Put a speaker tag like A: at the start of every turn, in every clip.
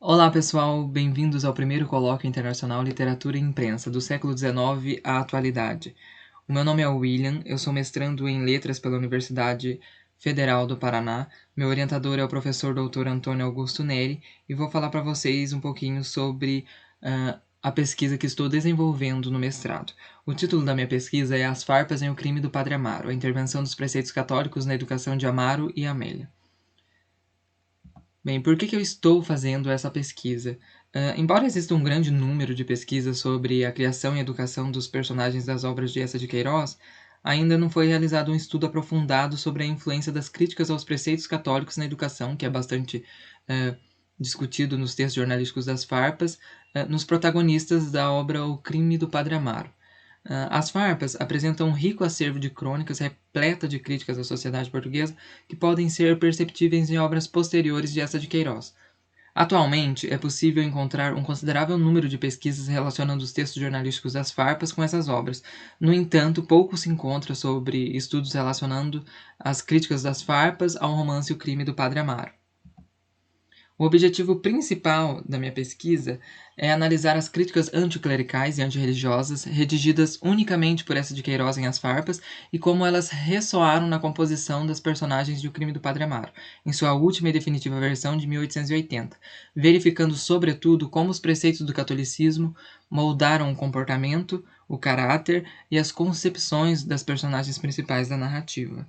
A: Olá, pessoal, bem-vindos ao primeiro Colóquio Internacional Literatura e Imprensa, do século XIX à atualidade. O meu nome é William, eu sou mestrando em Letras pela Universidade Federal do Paraná, meu orientador é o professor Dr. Antônio Augusto Neri e vou falar para vocês um pouquinho sobre a pesquisa que estou desenvolvendo no mestrado. O título da minha pesquisa é As Farpas em O Crime do Padre Amaro, a intervenção dos preceitos católicos na educação de Amaro e Amélia. Bem, por que eu estou fazendo essa pesquisa? Embora exista um grande número de pesquisas sobre a criação e educação dos personagens das obras de Eça de Queiroz, ainda não foi realizado um estudo aprofundado sobre a influência das críticas aos preceitos católicos na educação, que é bastante discutido nos textos jornalísticos das farpas, nos protagonistas da obra O Crime do Padre Amaro. As farpas apresentam um rico acervo de crônicas repleta de críticas à sociedade portuguesa que podem ser perceptíveis em obras posteriores de Eça de Queiroz. Atualmente, é possível encontrar um considerável número de pesquisas relacionando os textos jornalísticos das farpas com essas obras. No entanto, pouco se encontra sobre estudos relacionando as críticas das farpas ao romance O Crime do Padre Amaro. O objetivo principal da minha pesquisa é analisar as críticas anticlericais e antirreligiosas redigidas unicamente por Eça de Queiroz em As Farpas e como elas ressoaram na composição das personagens de O Crime do Padre Amaro, em sua última e definitiva versão de 1880, verificando sobretudo como os preceitos do catolicismo moldaram o comportamento, o caráter e as concepções das personagens principais da narrativa.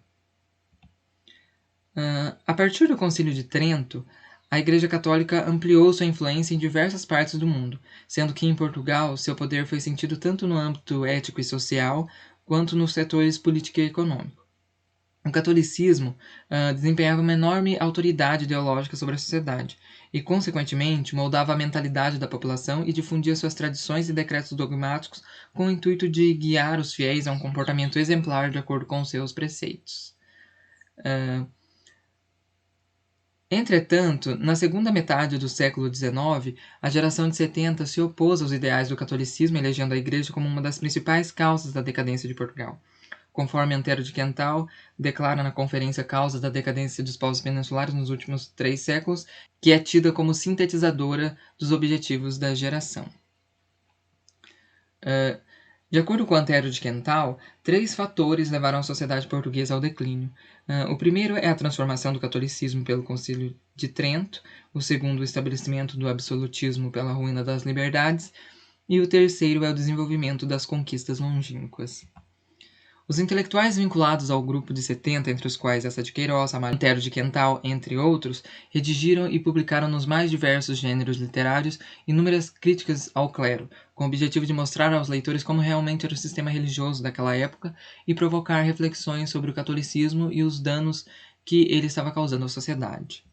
A: A partir do Concílio de Trento, a Igreja Católica ampliou sua influência em diversas partes do mundo, sendo que em Portugal seu poder foi sentido tanto no âmbito ético e social quanto nos setores político e econômico. O catolicismo desempenhava uma enorme autoridade ideológica sobre a sociedade e, consequentemente, moldava a mentalidade da população e difundia suas tradições e decretos dogmáticos com o intuito de guiar os fiéis a um comportamento exemplar de acordo com seus preceitos. Entretanto, na segunda metade do século XIX, a geração de 70 se opôs aos ideais do catolicismo, elegendo a Igreja como uma das principais causas da decadência de Portugal. Conforme Antero de Quental declara na Conferência Causas da Decadência dos Povos Peninsulares nos últimos 3 séculos, que é tida como sintetizadora dos objetivos da geração. De acordo com Antero de Quental, 3 fatores levaram a sociedade portuguesa ao declínio. O primeiro é a transformação do catolicismo pelo Concílio de Trento, o segundo, o estabelecimento do absolutismo pela ruína das liberdades, e o terceiro é o desenvolvimento das conquistas longínquas. Os intelectuais vinculados ao grupo de 70, entre os quais Eça de Queiroz, Antero de Quental, entre outros, redigiram e publicaram nos mais diversos gêneros literários inúmeras críticas ao clero, com o objetivo de mostrar aos leitores como realmente era o sistema religioso daquela época e provocar reflexões sobre o catolicismo e os danos que ele estava causando à sociedade.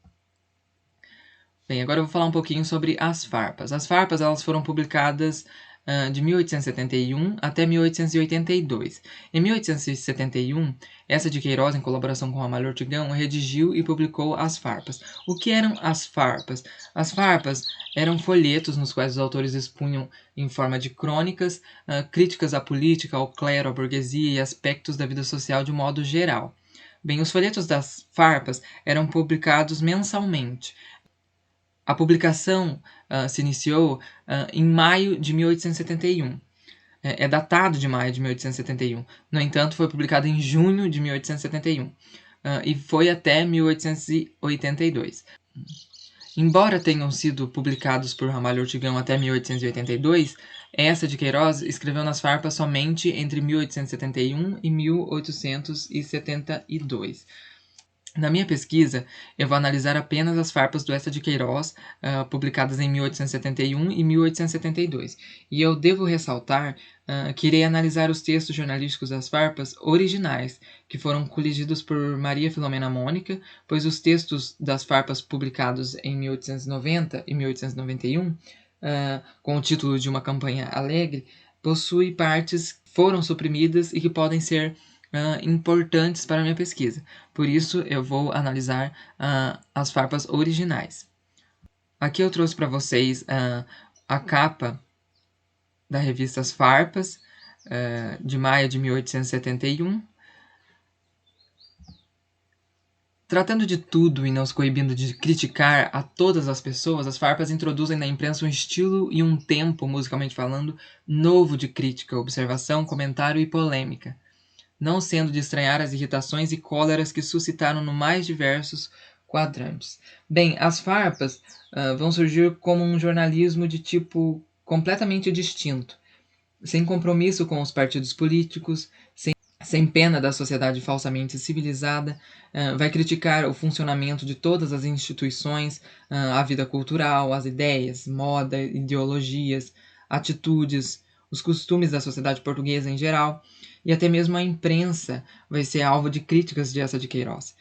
A: Bem, agora eu vou falar um pouquinho sobre as farpas. As farpas elas foram publicadas de 1871 até 1882. Em 1871, Eça de Queiroz, em colaboração com Amália Ortigão, redigiu e publicou as farpas. O que eram as farpas? As farpas eram folhetos nos quais os autores expunham, em forma de crônicas, críticas à política, ao clero, à burguesia e aspectos da vida social de modo geral. Bem, os folhetos das farpas eram publicados mensalmente. A publicação se iniciou em maio de 1871. É datado de maio de 1871. No entanto, foi publicado em junho de 1871 e foi até 1882. Embora tenham sido publicados por Ramalho Ortigão até 1882, Eça de Queiroz escreveu nas farpas somente entre 1871 e 1872. Na minha pesquisa, eu vou analisar apenas as farpas do Eça de Queiroz, publicadas em 1871 e 1872. E eu devo ressaltar que irei analisar os textos jornalísticos das farpas originais, que foram coligidos por Maria Filomena Mônica, pois os textos das farpas publicados em 1890 e 1891, com o título de Uma Campanha Alegre, possuem partes que foram suprimidas e que podem ser importantes para a minha pesquisa. Por isso, eu vou analisar as farpas originais. Aqui eu trouxe para vocês a capa da revista As Farpas, de maio de 1871. Tratando de tudo e não se coibindo de criticar a todas as pessoas, as farpas introduzem na imprensa um estilo e um tempo, musicalmente falando, novo de crítica, observação, comentário e polêmica, não sendo de estranhar as irritações e cóleras que suscitaram no mais diversos quadrantes. Bem, as farpas vão surgir como um jornalismo de tipo completamente distinto, sem compromisso com os partidos políticos, sem pena da sociedade falsamente civilizada, vai criticar o funcionamento de todas as instituições, a vida cultural, as ideias, moda, ideologias, atitudes, os costumes da sociedade portuguesa em geral, e até mesmo a imprensa vai ser alvo de críticas de Eça de Queiroz.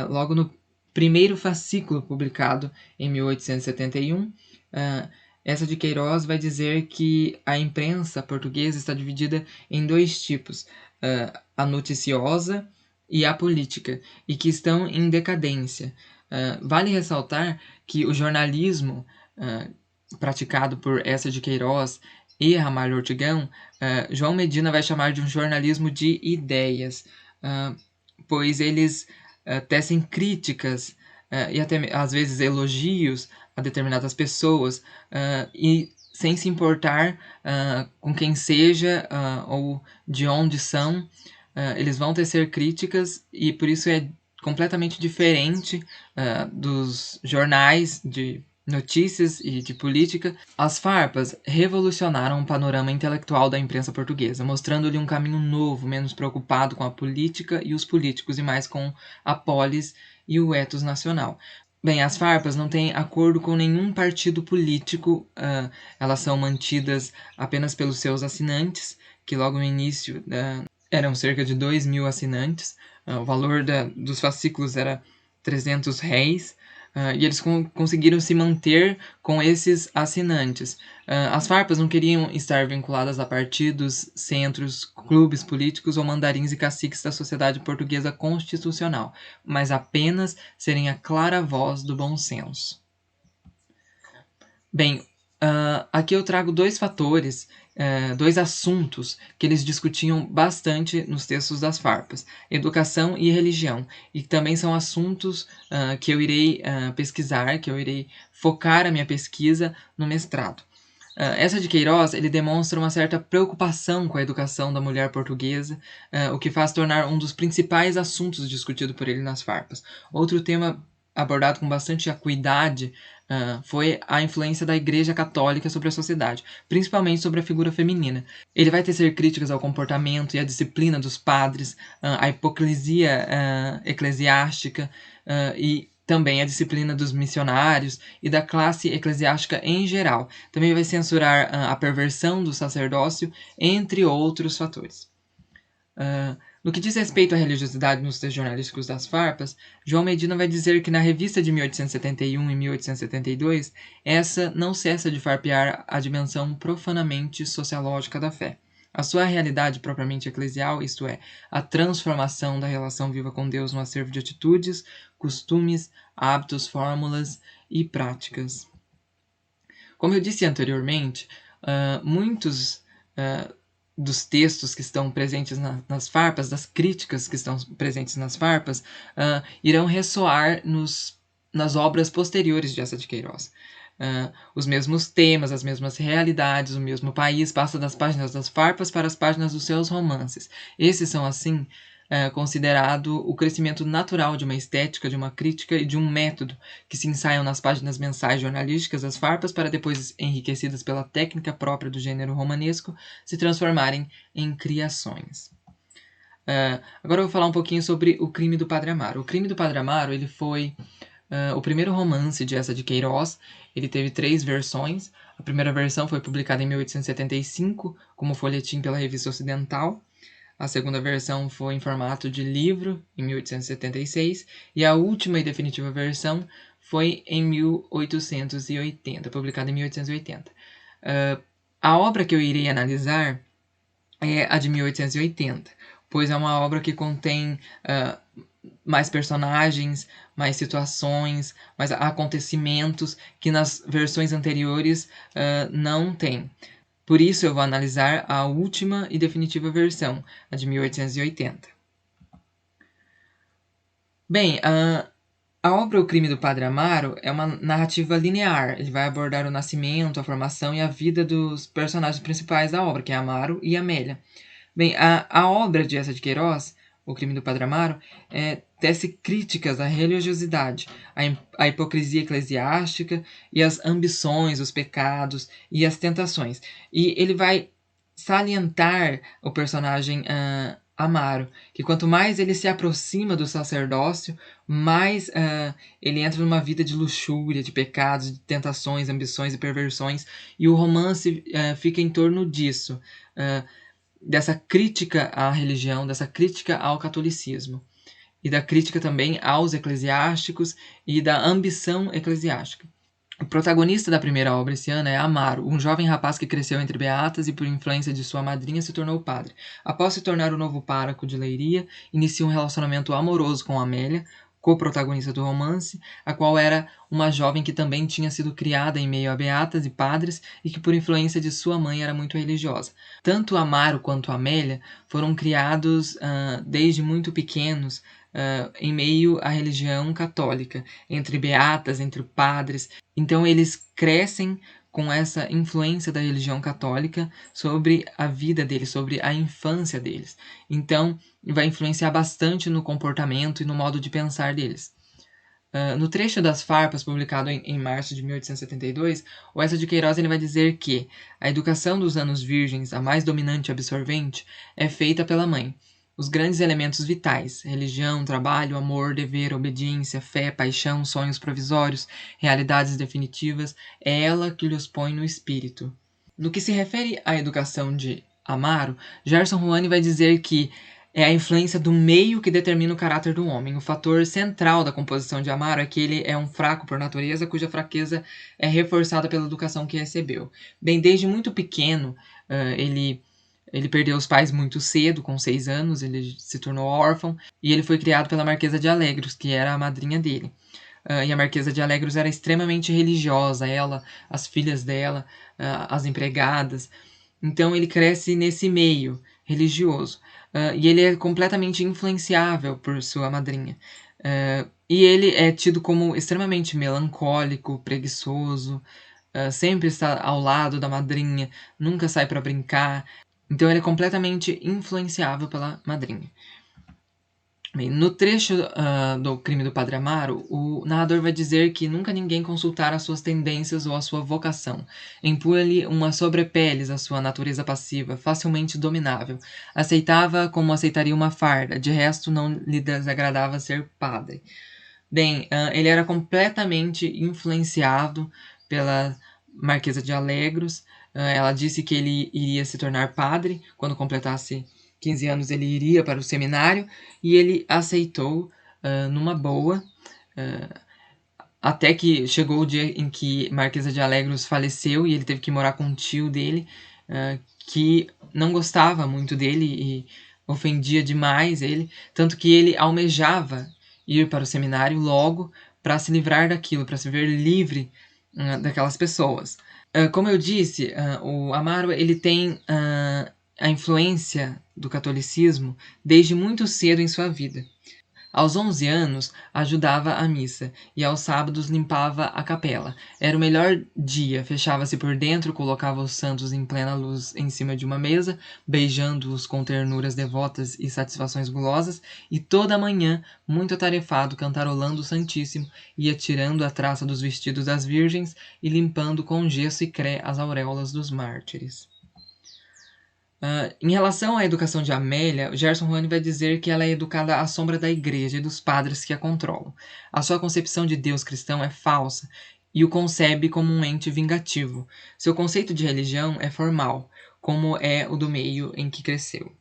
A: Logo no primeiro fascículo publicado em 1871, Eça de Queiroz vai dizer que a imprensa portuguesa está dividida em dois tipos, a noticiosa e a política, e que estão em decadência. Vale ressaltar que o jornalismo praticado por Eça de Queiroz e Ramalho Ortigão, João Medina vai chamar de um jornalismo de ideias, pois eles tecem críticas e até às vezes elogios a determinadas pessoas e sem se importar com quem seja ou de onde são, eles vão tecer críticas e por isso é completamente diferente dos jornais de notícias e de política. As farpas revolucionaram o panorama intelectual da imprensa portuguesa, mostrando-lhe um caminho novo, menos preocupado com a política e os políticos e mais com a polis e o ethos nacional. Bem, as farpas não têm acordo com nenhum partido político, elas são mantidas apenas pelos seus assinantes, que logo no início eram cerca de 2.000 assinantes, o valor dos fascículos era 300 réis, e eles conseguiram se manter com esses assinantes. As farpas não queriam estar vinculadas a partidos, centros, clubes políticos ou mandarins e caciques da sociedade portuguesa constitucional, mas apenas serem a clara voz do bom senso. Bem, aqui eu trago dois fatores, dois assuntos que eles discutiam bastante nos textos das farpas: educação e religião, e também são assuntos que eu irei pesquisar, que eu irei focar a minha pesquisa no mestrado. Eça de Queiroz ele demonstra uma certa preocupação com a educação da mulher portuguesa, o que faz tornar um dos principais assuntos discutido por ele nas farpas. Outro tema abordado com bastante acuidade foi a influência da Igreja Católica sobre a sociedade, principalmente sobre a figura feminina. Ele vai tecer críticas ao comportamento e à disciplina dos padres, à hipocrisia eclesiástica e também a disciplina dos missionários e da classe eclesiástica em geral. Também vai censurar a perversão do sacerdócio, entre outros fatores. No que diz respeito à religiosidade nos textos jornalísticos das farpas, João Medina vai dizer que na revista de 1871 e 1872, essa não cessa de farpear a dimensão profanamente sociológica da fé. A sua realidade propriamente eclesial, isto é, a transformação da relação viva com Deus no acervo de atitudes, costumes, hábitos, fórmulas e práticas. Como eu disse anteriormente, muitos dos textos que estão presentes nas farpas, das críticas que estão presentes nas farpas, irão ressoar nas obras posteriores de Eça de Queiroz. Os mesmos temas, as mesmas realidades, o mesmo país passa das páginas das farpas para as páginas dos seus romances. Esses são, assim, considerado o crescimento natural de uma estética, de uma crítica e de um método que se ensaiam nas páginas mensais jornalísticas das farpas para depois, enriquecidas pela técnica própria do gênero romanesco, se transformarem em criações. Agora eu vou falar um pouquinho sobre O Crime do Padre Amaro. O Crime do Padre Amaro ele foi o primeiro romance de Eça de Queiroz. Ele teve 3 versões. A primeira versão foi publicada em 1875 como folhetim pela Revista Ocidental. A segunda versão foi em formato de livro, em 1876, e a última e definitiva versão foi em 1880, publicada em 1880. A obra que eu irei analisar é a de 1880, pois é uma obra que contém mais personagens, mais situações, mais acontecimentos que nas versões anteriores não tem. Por isso eu vou analisar a última e definitiva versão, a de 1880. Bem, A obra O Crime do Padre Amaro é uma narrativa linear. Ele vai abordar o nascimento, a formação e a vida dos personagens principais da obra, que é Amaro e Amélia. Bem, a obra de Eça de Queiroz, O Crime do Padre Amaro, tece críticas à religiosidade, à hipocrisia eclesiástica e às ambições, os pecados e as tentações. E ele vai salientar o personagem Amaro, que quanto mais ele se aproxima do sacerdócio, mais ele entra numa vida de luxúria, de pecados, de tentações, ambições e perversões, e o romance fica em torno disso, dessa crítica à religião, dessa crítica ao catolicismo, e da crítica também aos eclesiásticos e da ambição eclesiástica. O protagonista da primeira obra esse ano é Amaro, um jovem rapaz que cresceu entre beatas e, por influência de sua madrinha, se tornou padre. Após se tornar o novo pároco de Leiria, inicia um relacionamento amoroso com Amélia, co-protagonista do romance, a qual era uma jovem que também tinha sido criada em meio a beatas e padres e que, por influência de sua mãe, era muito religiosa. Tanto Amaro quanto Amélia foram criados desde muito pequenos em meio à religião católica, entre beatas, entre padres. Então eles crescem com essa influência da religião católica sobre a vida deles, sobre a infância deles. Então vai influenciar bastante no comportamento e no modo de pensar deles. No trecho das Farpas, publicado em março de 1872, o Eça de Queiroz ele vai dizer que a educação dos anos virgens, a mais dominante e absorvente, é feita pela mãe. Os grandes elementos vitais, religião, trabalho, amor, dever, obediência, fé, paixão, sonhos provisórios, realidades definitivas, é ela que lhes põe no espírito. No que se refere à educação de Amaro, Gerson Ruani vai dizer que é a influência do meio que determina o caráter do homem. O fator central da composição de Amaro é que ele é um fraco por natureza, cuja fraqueza é reforçada pela educação que recebeu. Bem, desde muito pequeno, ele perdeu os pais muito cedo, com 6 anos, ele se tornou órfão, e ele foi criado pela Marquesa de Alegros, que era a madrinha dele. E a Marquesa de Alegros era extremamente religiosa, ela, as filhas dela, as empregadas. Então ele cresce nesse meio religioso. E ele é completamente influenciável por sua madrinha. E ele é tido como extremamente melancólico, preguiçoso, sempre está ao lado da madrinha, nunca sai para brincar. Então ele é completamente influenciável pela madrinha. Bem, no trecho do Crime do Padre Amaro, o narrador vai dizer que nunca ninguém consultara as suas tendências ou a sua vocação. Impunha-lhe uma sobrepeles a sua natureza passiva, facilmente dominável. Aceitava como aceitaria uma farda, de resto não lhe desagradava ser padre. Bem, ele era completamente influenciado pela Marquesa de Alegros. Ela disse que ele iria se tornar padre quando completasse 15 anos, ele iria para o seminário, e ele aceitou numa boa, até que chegou o dia em que Marquesa de Alegros faleceu e ele teve que morar com um tio dele, que não gostava muito dele e ofendia demais ele, tanto que ele almejava ir para o seminário logo para se livrar daquilo, para se ver livre daquelas pessoas. Como eu disse, o Amaro ele tem a influência do catolicismo desde muito cedo em sua vida. Aos 11 anos, ajudava à missa e aos sábados limpava a capela. Era o melhor dia, fechava-se por dentro, colocava os santos em plena luz em cima de uma mesa, beijando-os com ternuras devotas e satisfações gulosas, e toda a manhã, muito atarefado, cantarolando o Santíssimo, ia tirando a traça dos vestidos das virgens e limpando com gesso e cré as auréolas dos mártires. Em relação à educação de Amélia, Gerson Ruani vai dizer que ela é educada à sombra da igreja e dos padres que a controlam. A sua concepção de Deus cristão é falsa e o concebe como um ente vingativo. Seu conceito de religião é formal, como é o do meio em que cresceu.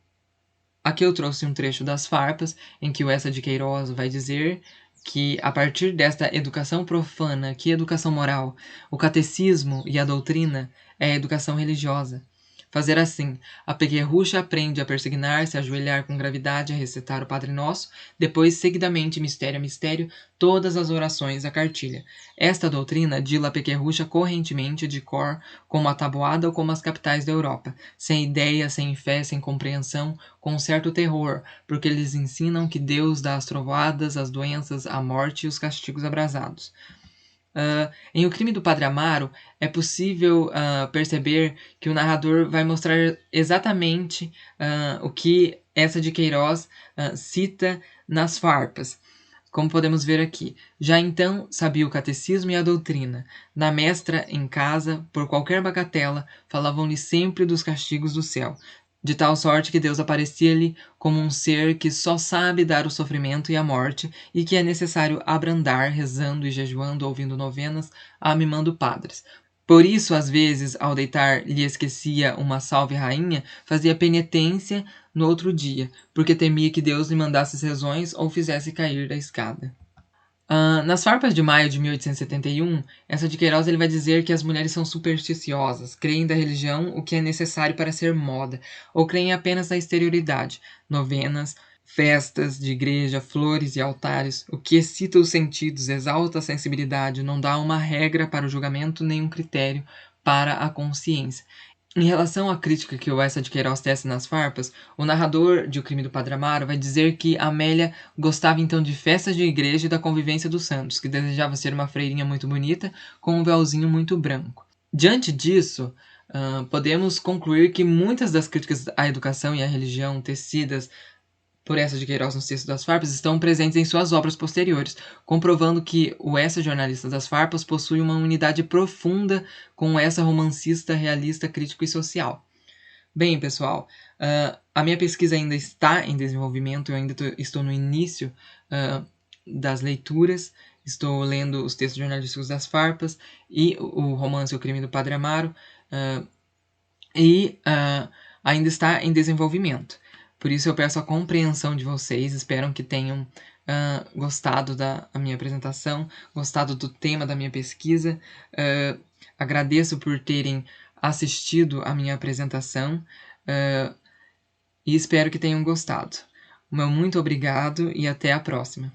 A: Aqui eu trouxe um trecho das Farpas, em que o Eça de Queiroz vai dizer que, a partir desta educação profana, que educação moral, o catecismo e a doutrina é a educação religiosa. Fazer assim, a pequerrucha aprende a persignar-se, a ajoelhar com gravidade, a recitar o Padre Nosso, depois, seguidamente, mistério a mistério, todas as orações da cartilha. Esta doutrina dila a pequerrucha correntemente de cor, como a tabuada ou como as capitais da Europa, sem ideia, sem fé, sem compreensão, com um certo terror, porque eles ensinam que Deus dá as trovoadas, as doenças, a morte e os castigos abrasados. Em O Crime do Padre Amaro, é possível perceber que o narrador vai mostrar exatamente o que essa de Queiroz cita nas farpas, como podemos ver aqui. Já então sabia o catecismo e a doutrina. Na mestra, em casa, por qualquer bagatela, falavam-lhe sempre dos castigos do céu, de tal sorte que Deus aparecia-lhe como um ser que só sabe dar o sofrimento e a morte, e que é necessário abrandar, rezando e jejuando, ouvindo novenas, mimando padres. Por isso, às vezes, ao deitar, lhe esquecia uma salve rainha, fazia penitência no outro dia, porque temia que Deus lhe mandasse rezões ou fizesse cair da escada. Nas farpas de maio de 1871, essa de Queiroz ele vai dizer que as mulheres são supersticiosas, creem da religião o que é necessário para ser moda, ou creem apenas na exterioridade, novenas, festas de igreja, flores e altares, o que excita os sentidos, exalta a sensibilidade, não dá uma regra para o julgamento nem um critério para a consciência. Em relação à crítica que o Essa de Queiroz tece nas farpas, o narrador de O Crime do Padre Amaro vai dizer que Amélia gostava então de festas de igreja e da convivência dos santos, que desejava ser uma freirinha muito bonita com um véuzinho muito branco. Diante disso, podemos concluir que muitas das críticas à educação e à religião tecidas por Essa de Queiroz nos textos das farpas estão presentes em suas obras posteriores, comprovando que o Essa jornalista das farpas possui uma unidade profunda com o Essa romancista, realista, crítico e social. Bem, pessoal, a minha pesquisa ainda está em desenvolvimento, eu ainda estou no início das leituras, estou lendo os textos jornalísticos das farpas e o romance O Crime do Padre Amaro, ainda está em desenvolvimento. Por isso eu peço a compreensão de vocês, espero que tenham gostado da minha apresentação, gostado do tema da minha pesquisa. Agradeço por terem assistido a minha apresentação e espero que tenham gostado. Meu muito obrigado e até a próxima.